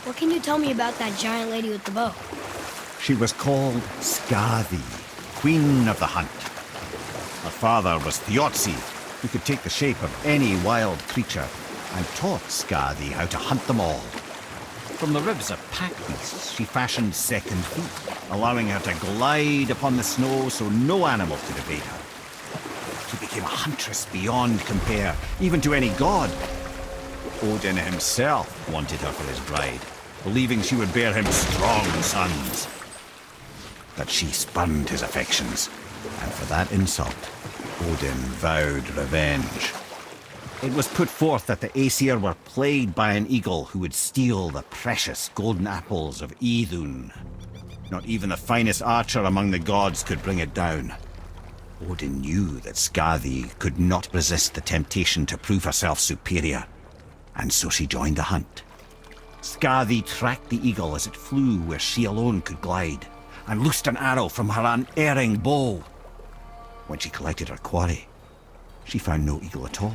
What can you tell me about that giant lady with the bow? She was called Skadi, Queen of the Hunt. Her father was Thiotzi, who could take the shape of any wild creature, and taught Skadi how to hunt them all. From the ribs of pack beasts, she fashioned second feet, allowing her to glide upon the snow so no animal could evade her. She became a huntress beyond compare, even to any god. Odin himself wanted her for his bride, believing she would bear him strong sons. But she spurned his affections, and for that insult, Odin vowed revenge. It was put forth that the Aesir were plagued by an eagle who would steal the precious golden apples of Idun. Not even the finest archer among the gods could bring it down. Odin knew that Skadi could not resist the temptation to prove herself superior, and so she joined the hunt. Skadi tracked the eagle as it flew where she alone could glide, and loosed an arrow from her unerring bow. When she collected her quarry, she found no eagle at all,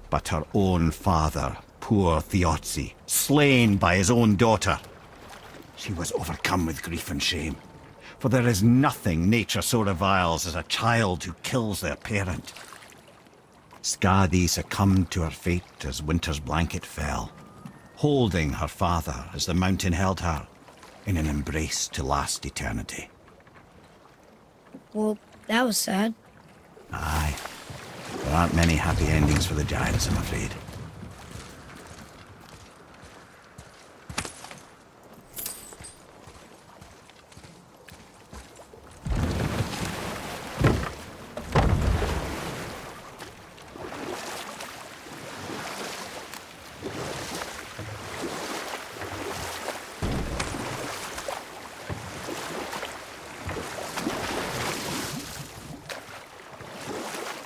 but her own father, poor Thiotzi, slain by his own daughter. She was overcome with grief and shame, for there is nothing nature so reviles as a child who kills their parent. Skadi succumbed to her fate as winter's blanket fell, holding her father as the mountain held her in an embrace to last eternity. Well, that was sad. Aye. There aren't many happy endings for the giants, I'm afraid.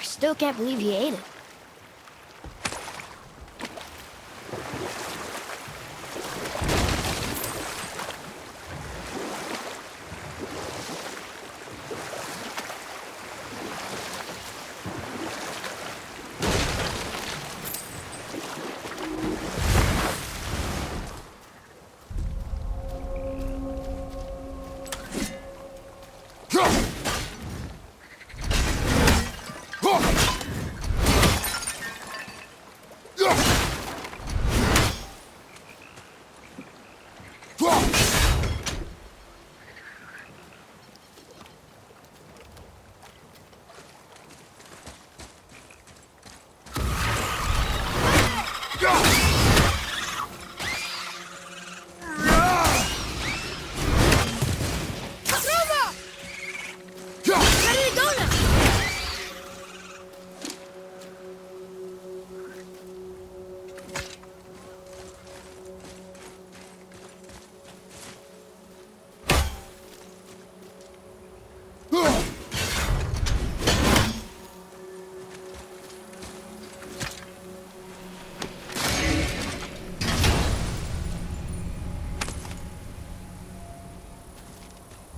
Still can't believe he ate it.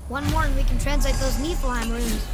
One more and we can translate those Niflheim runes.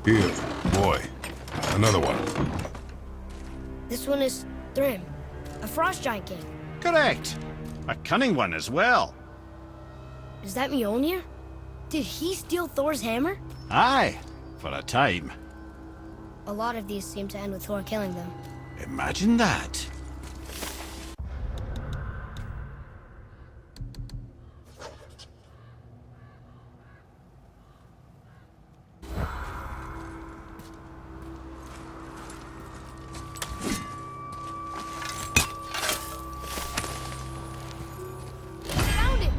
Here, boy. Another one. This one is Thrym, a frost giant king. Correct. A cunning one as well. Is that Mjolnir? Did he steal Thor's hammer? Aye, for a time. A lot of these seem to end with Thor killing them. Imagine that. Found it!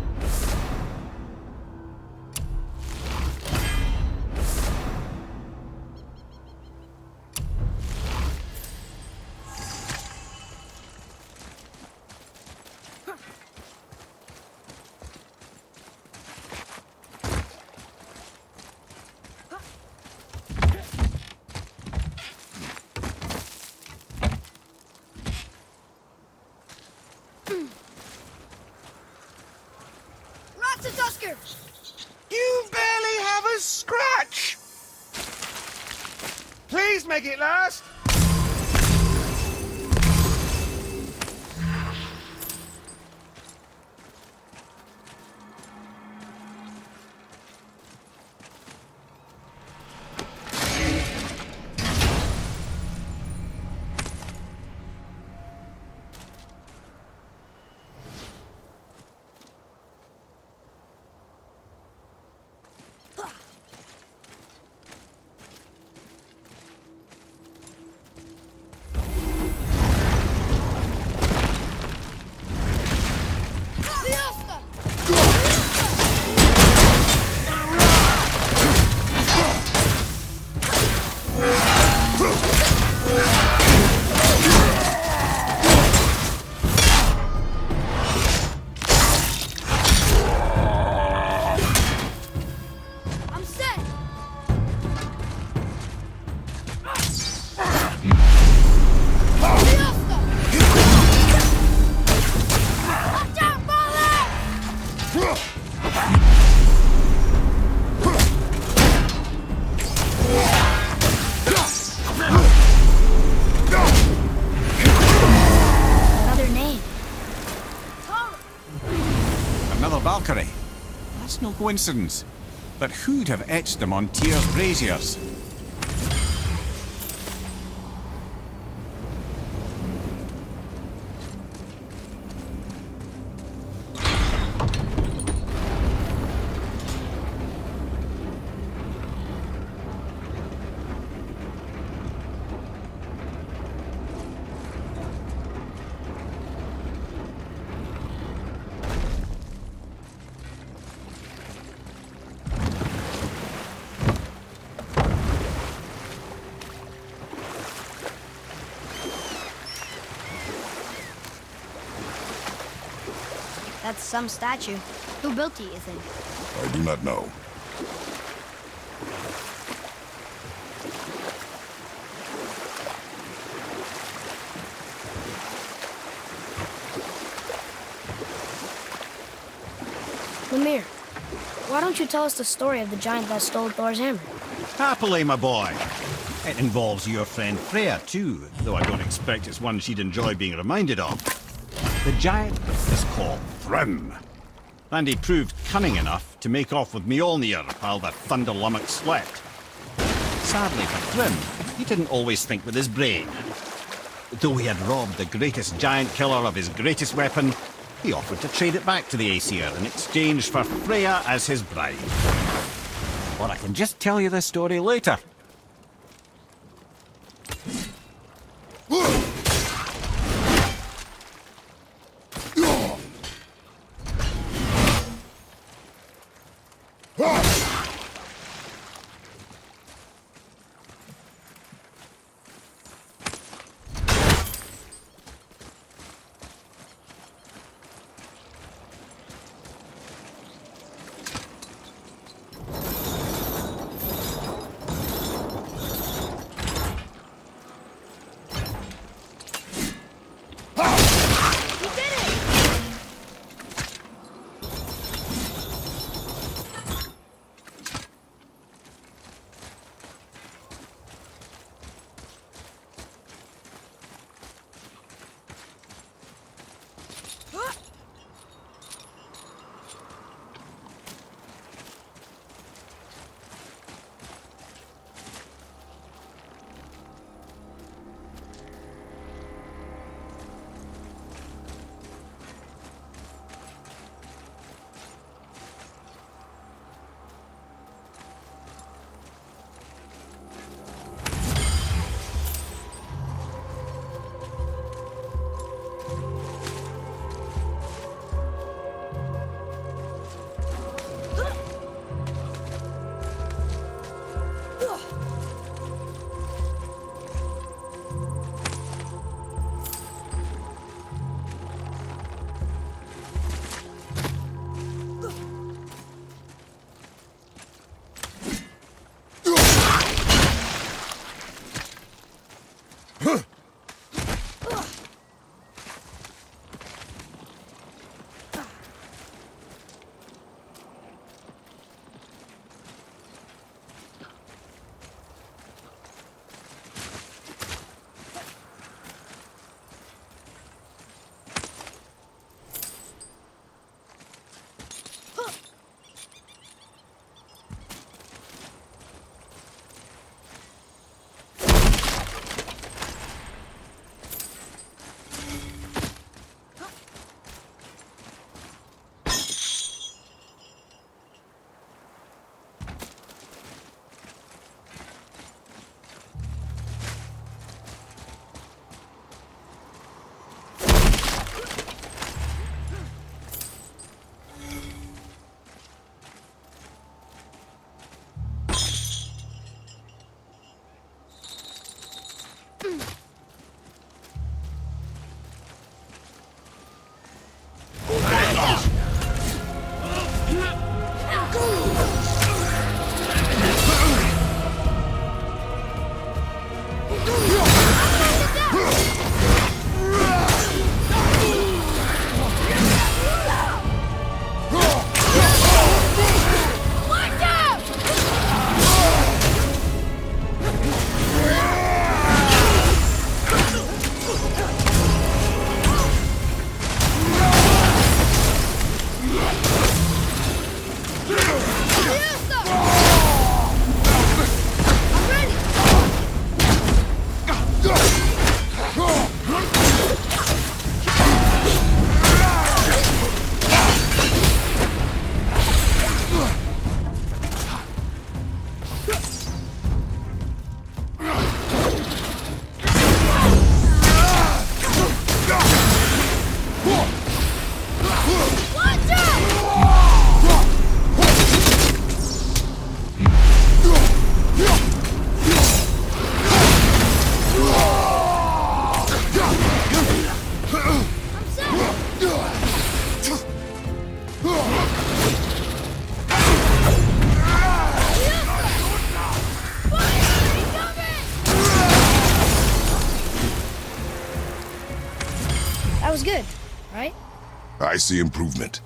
Lots of Tusker! You barely have a scratch! Please make it last! I'm set! Watch out, Balor! Another name. Another Valkyrie. That's no coincidence. But who'd have etched them on Tyr's braziers? That's some statue. Who built it, you think? I do not know. Lemire, why don't you tell us the story of the giant that stole Thor's hammer? Happily, my boy. It involves your friend Freya, too, though I don't expect it's one she'd enjoy being reminded of. The giant is called Thrym, and he proved cunning enough to make off with Mjolnir while the Thunder Lummox slept. Sadly for Thrym, he didn't always think with his brain. Though he had robbed the greatest giant killer of his greatest weapon, he offered to trade it back to the Aesir in exchange for Freya as his bride. Or I can just tell you this story later. I see improvement.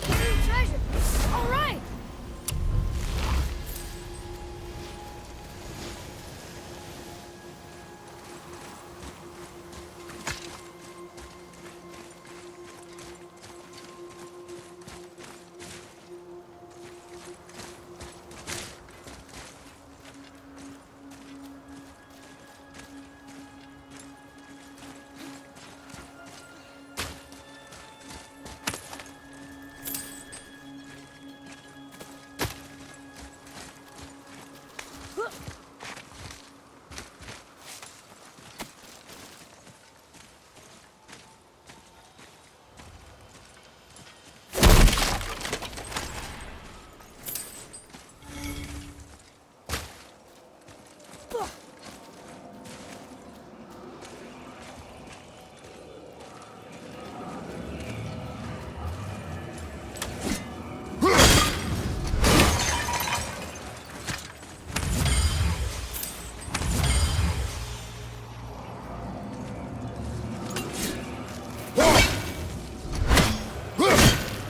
Hidden treasure! All right!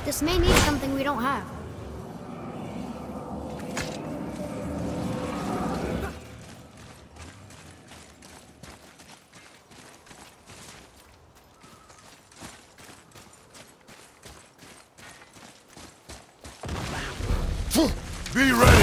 This may need something we don't have. Be ready!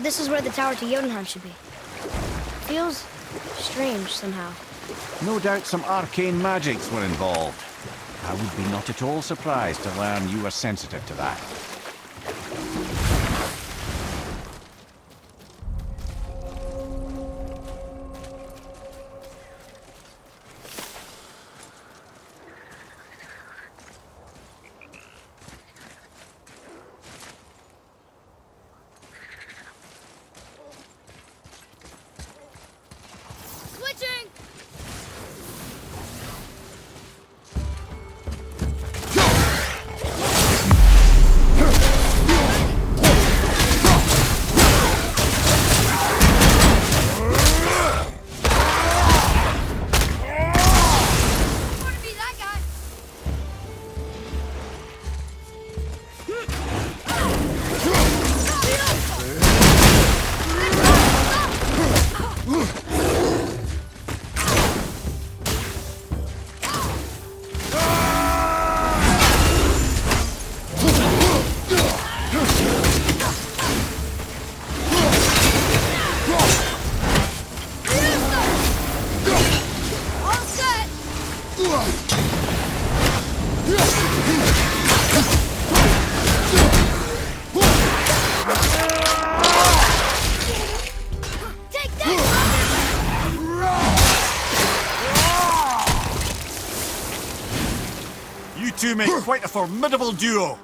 This is where the tower to Jotunheim should be. Feels strange somehow. No doubt some arcane magics were involved. I would be not at all surprised to learn you were sensitive to that. Switching! quite a formidable duo.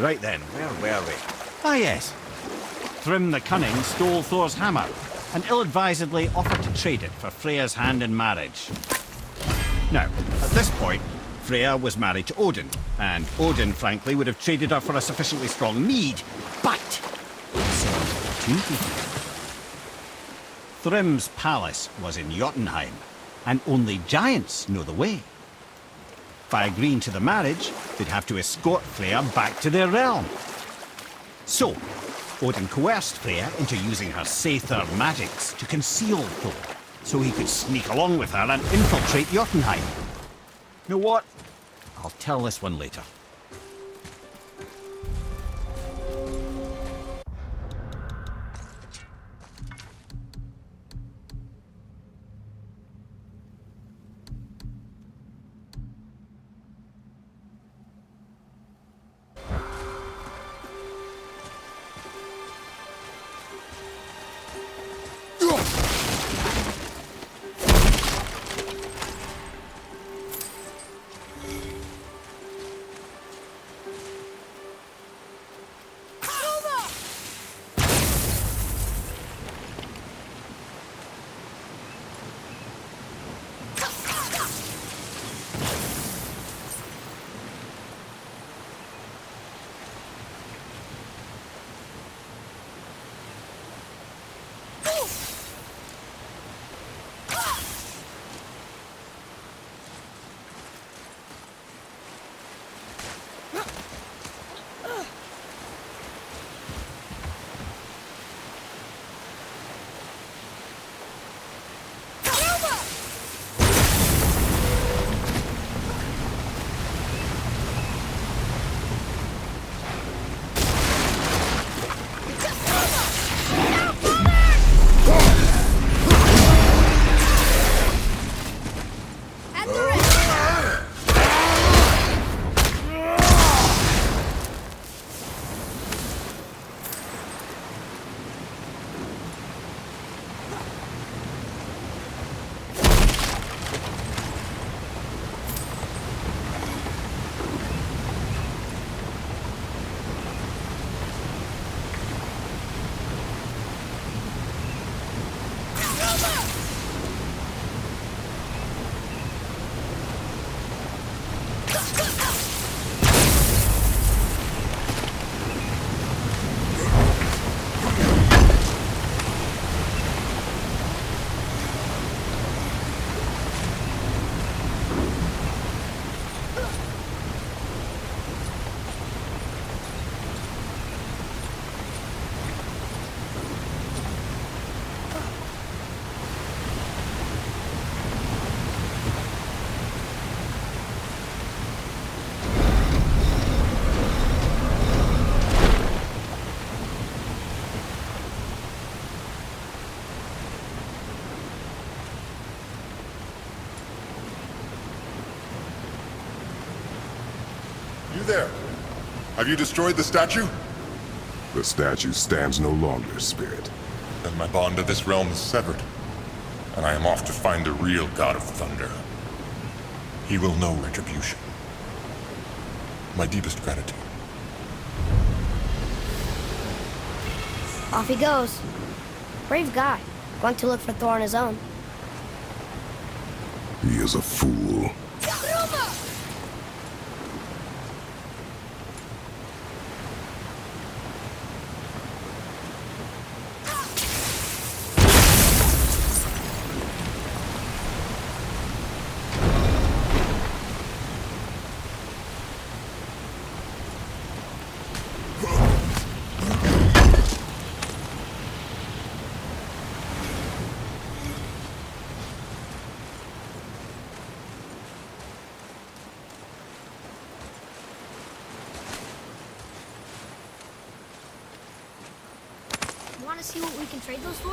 Right then, where were we? Ah, yes. Thrym the Cunning stole Thor's hammer and ill-advisedly offered to trade it for Freya's hand in marriage. Now, at this point, Freya was married to Odin, and Odin, frankly, would have traded her for a sufficiently strong mead, but he saw an opportunity here. Thrym's palace was in Jotunheim, and only giants know the way. By agreeing to the marriage, they'd have to escort Freya back to their realm. So, Odin coerced Freya into using her Seithar magics to conceal Thor, so he could sneak along with her and infiltrate Jotunheim. You know what? I'll tell this one later. You there? Have you destroyed the statue? The statue stands no longer, Spirit. Then my bond to this realm is severed, and I am off to find the real God of Thunder. He will know retribution. My deepest gratitude. Off he goes. Brave guy. Going to look for Thor on his own. He is a fool. Want to see what we can trade those for?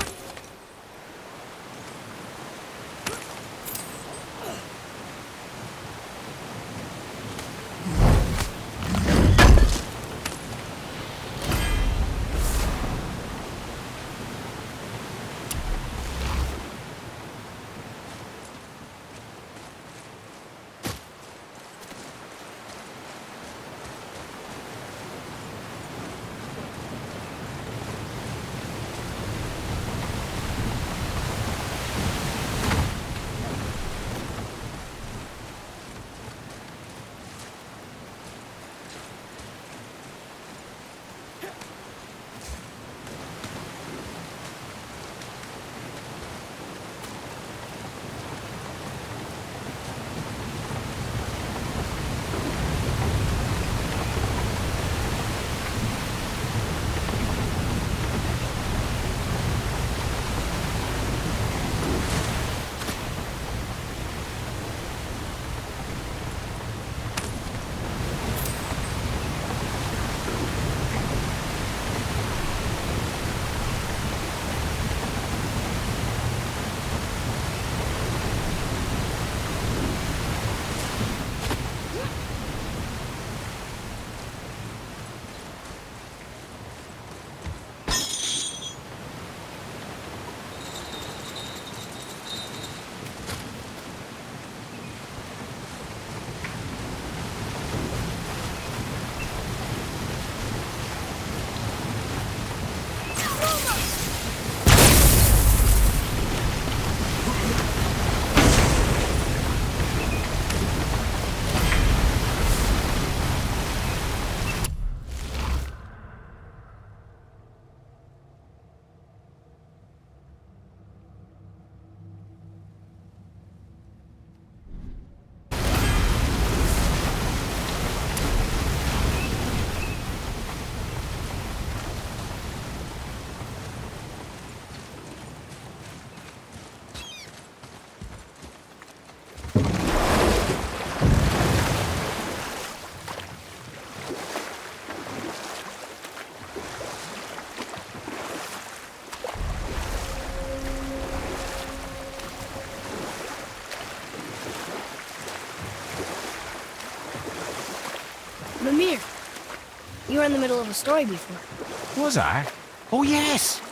You were in the middle of a story before. Was I? Oh, yes!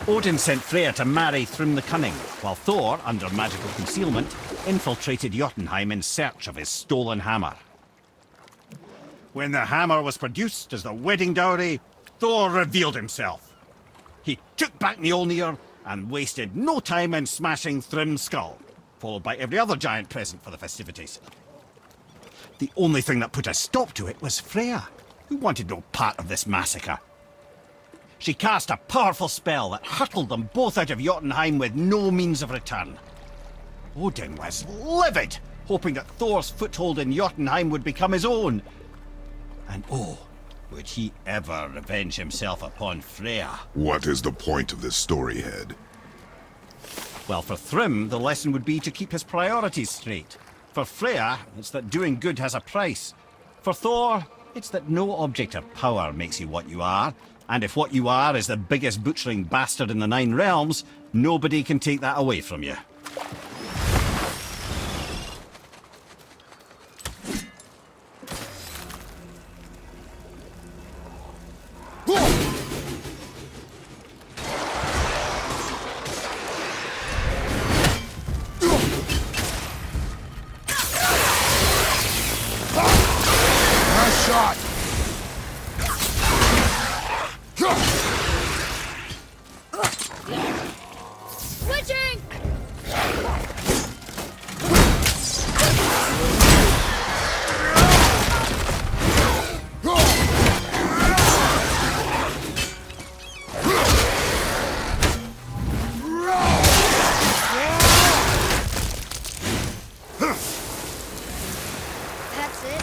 Odin sent Freya to marry Thrym the Cunning, while Thor, under magical concealment, infiltrated Jotunheim in search of his stolen hammer. When the hammer was produced as the wedding dowry, Thor revealed himself. He took back Mjolnir and wasted no time in smashing Thrym's skull, followed by every other giant present for the festivities. The only thing that put a stop to it was Freya, who wanted no part of this massacre. She cast a powerful spell that hurtled them both out of Jotunheim with no means of return. Odin was livid, hoping that Thor's foothold in Jotunheim would become his own. And oh, would he ever revenge himself upon Freya? What is the point of this story, Head? Well, for Thrym, the lesson would be to keep his priorities straight. For Freya, it's that doing good has a price. For Thor, it's that no object of power makes you what you are. And if what you are is the biggest butchering bastard in the Nine Realms, nobody can take that away from you. Nice shot! Switching! That's it.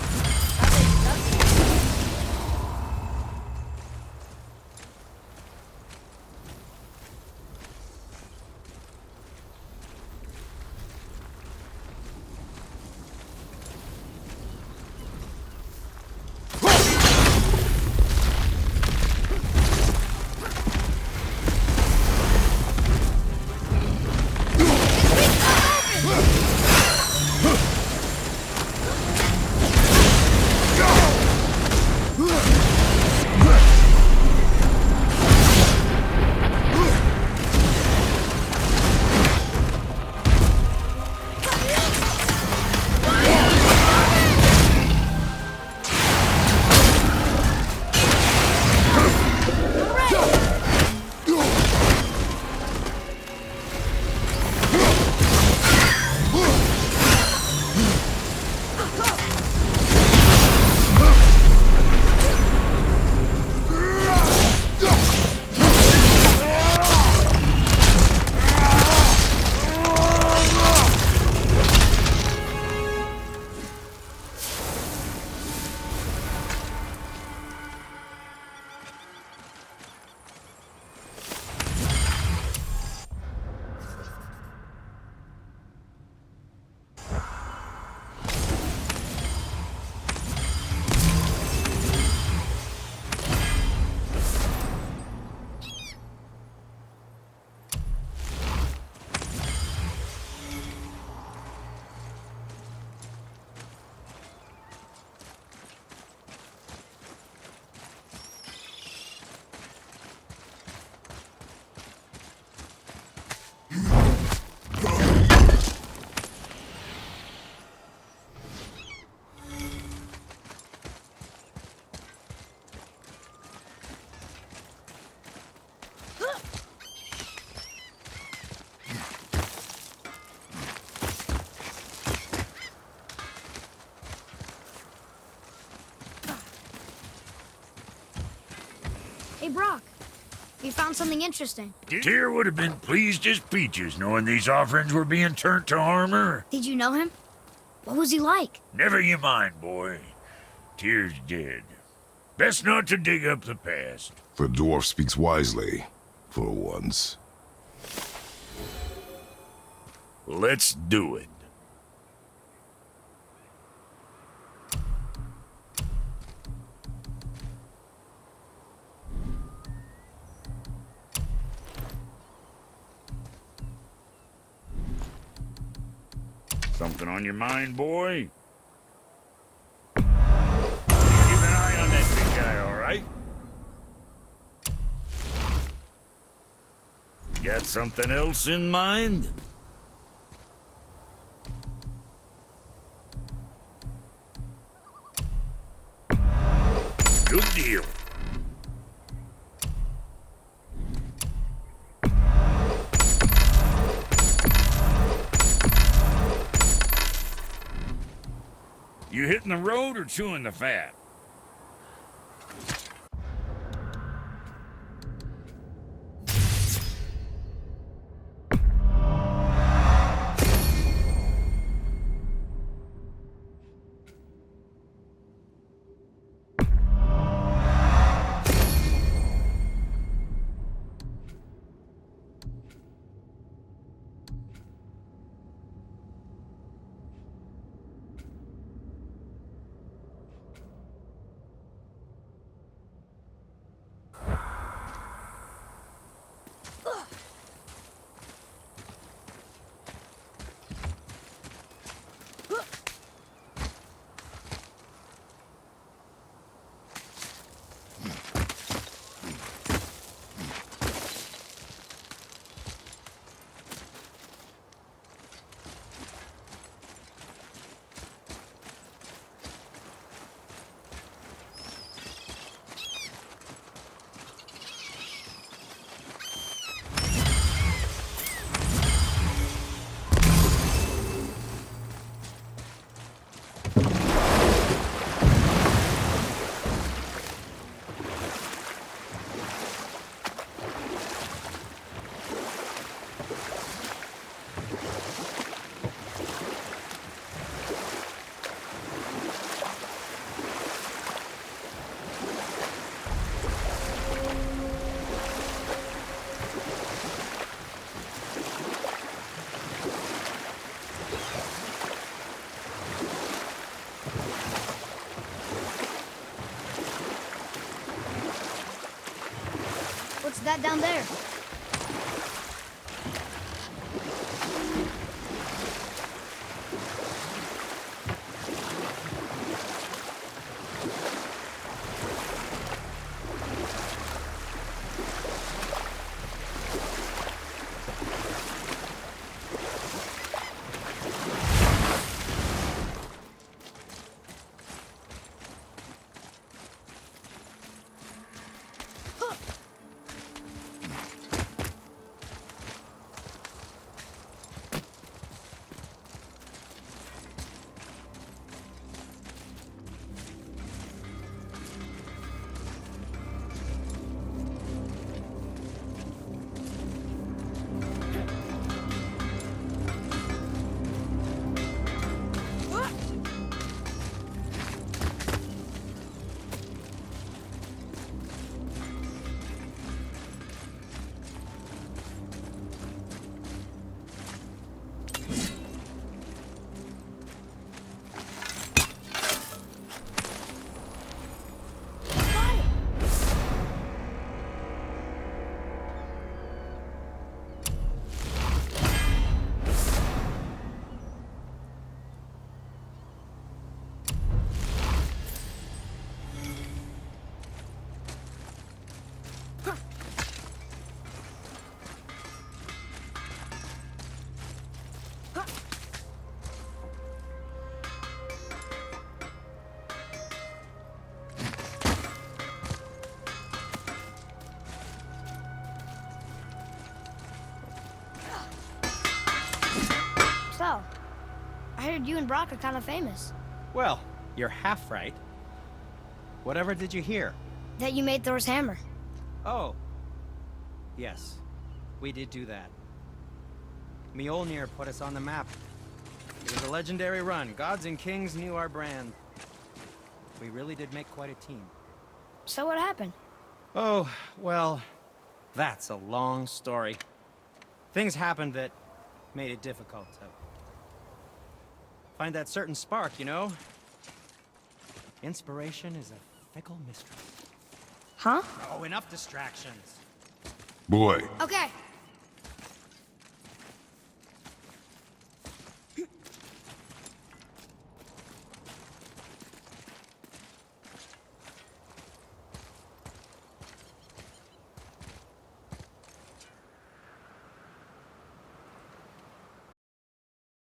Hey, Brock. We found something interesting. Tyr would have been pleased as peaches knowing these offerings were being turned to armor. Did you know him? What was he like? Never you mind, boy. Tyr's dead. Best not to dig up the past. The dwarf speaks wisely, for once. Let's do it. Something on your mind, boy? Keep an eye on that big guy, all right? got something else in mind? Good deal. You hitting the road or chewing the fat? What's that down there? So, I heard you and Brock are kind of famous. Well, you're half right. Whatever did you hear? That you made Thor's hammer. Oh. Yes, we did do that. Mjolnir put us on the map. It was a legendary run. Gods and kings knew our brand. We really did make quite a team. So what happened? Oh, well, that's a long story. Things happened that made it difficult to find that certain spark, you know? Inspiration is a fickle mistress. Huh? Oh, enough distractions. Boy, Okay,